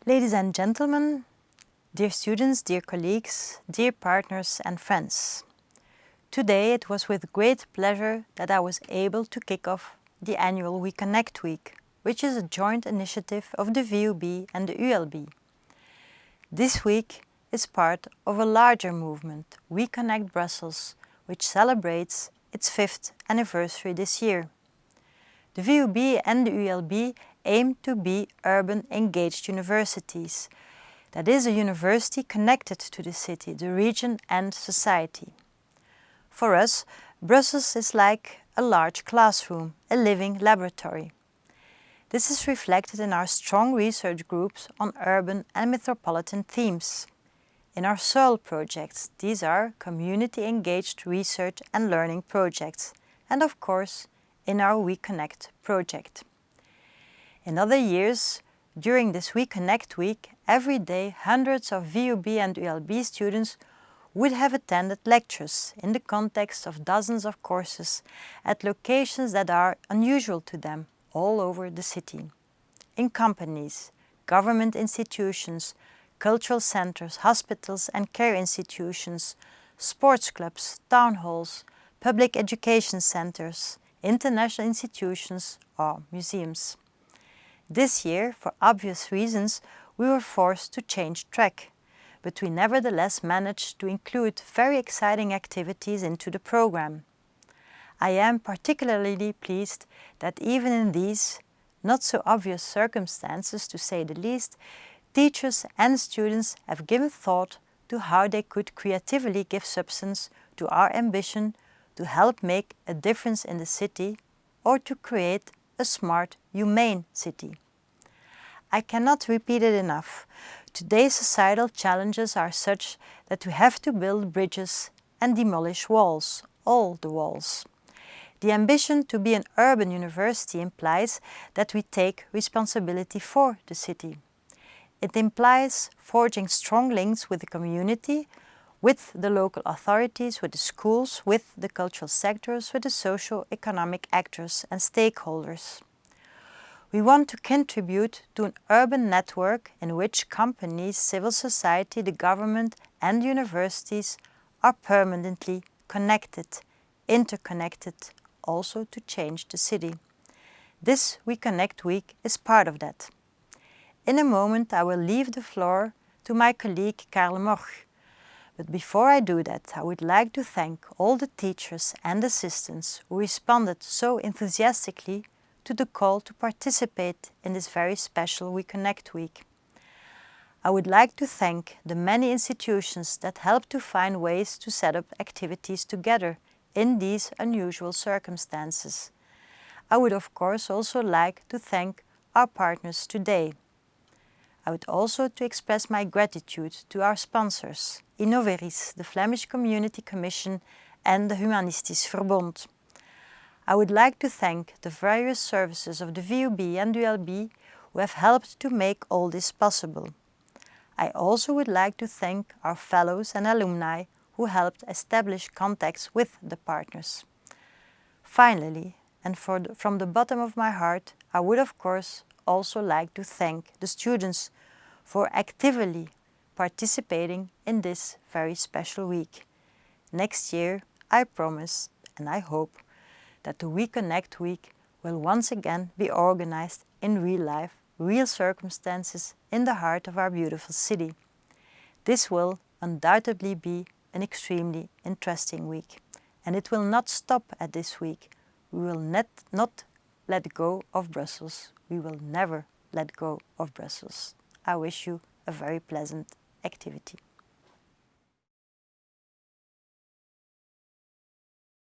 Ladies and gentlemen, dear students, dear colleagues, dear partners and friends. Today it was with great pleasure that I was able to kick off the annual weKONEKT Week, which is a joint initiative of the VUB and the ULB. This week is part of a larger movement, weKONEKT.brussels, which celebrates its 5th anniversary this year. The VUB and the ULB aim to be urban engaged universities. That is, a university connected to the city, the region and society. For us, Brussels is like a large classroom, a living laboratory. This is reflected in our strong research groups on urban and metropolitan themes. In our SOUL projects, these are community-engaged research and learning projects, and of course, in our weKONEKT project. In other years, during this weKONEKT week, every day hundreds of VUB and ULB students would have attended lectures in the context of dozens of courses at locations that are unusual to them all over the city. In companies, government institutions, cultural centers, hospitals and care institutions, sports clubs, town halls, public education centers, international institutions or museums. This year, for obvious reasons, we were forced to change track, but we nevertheless managed to include very exciting activities into the program. I am particularly pleased that even in these not so obvious circumstances, to say the least, teachers and students have given thought to how they could creatively give substance to our ambition to help make a difference in the city or to create a smart, humane city. I cannot repeat it enough. Today's societal challenges are such that we have to build bridges and demolish walls, all the walls. The ambition to be an urban university implies that we take responsibility for the city. It implies forging strong links with the community, with the local authorities, with the schools, with the cultural sectors, with the socio-economic actors and stakeholders. We want to contribute to an urban network in which companies, civil society, the government and universities are permanently connected, interconnected, also to change the city. This weKONEKT Week is part of that. In a moment I will leave the floor to my colleague Karl Moch. But before I do that, I would like to thank all the teachers and assistants who responded so enthusiastically to the call to participate in this very special weKONEKT Week. I would like to thank the many institutions that helped to find ways to set up activities together in these unusual circumstances. I would of course also like to thank our partners today. I would also to express my gratitude to our sponsors, Innoveris, the Flemish Community Commission and the Humanistisch Verbond. I would like to thank the various services of the VUB and ULB who have helped to make all this possible. I also would like to thank our fellows and alumni who helped establish contacts with the partners. Finally, and from the bottom of my heart, I would of course also like to thank the students for actively participating in this very special week. Next year, I promise and I hope that the weKONEKT Week will once again be organized in real life, real circumstances in the heart of our beautiful city. This will undoubtedly be an extremely interesting week. And it will not stop at this week. We will not let go of Brussels. We will never let go of Brussels. I wish you a very pleasant activity.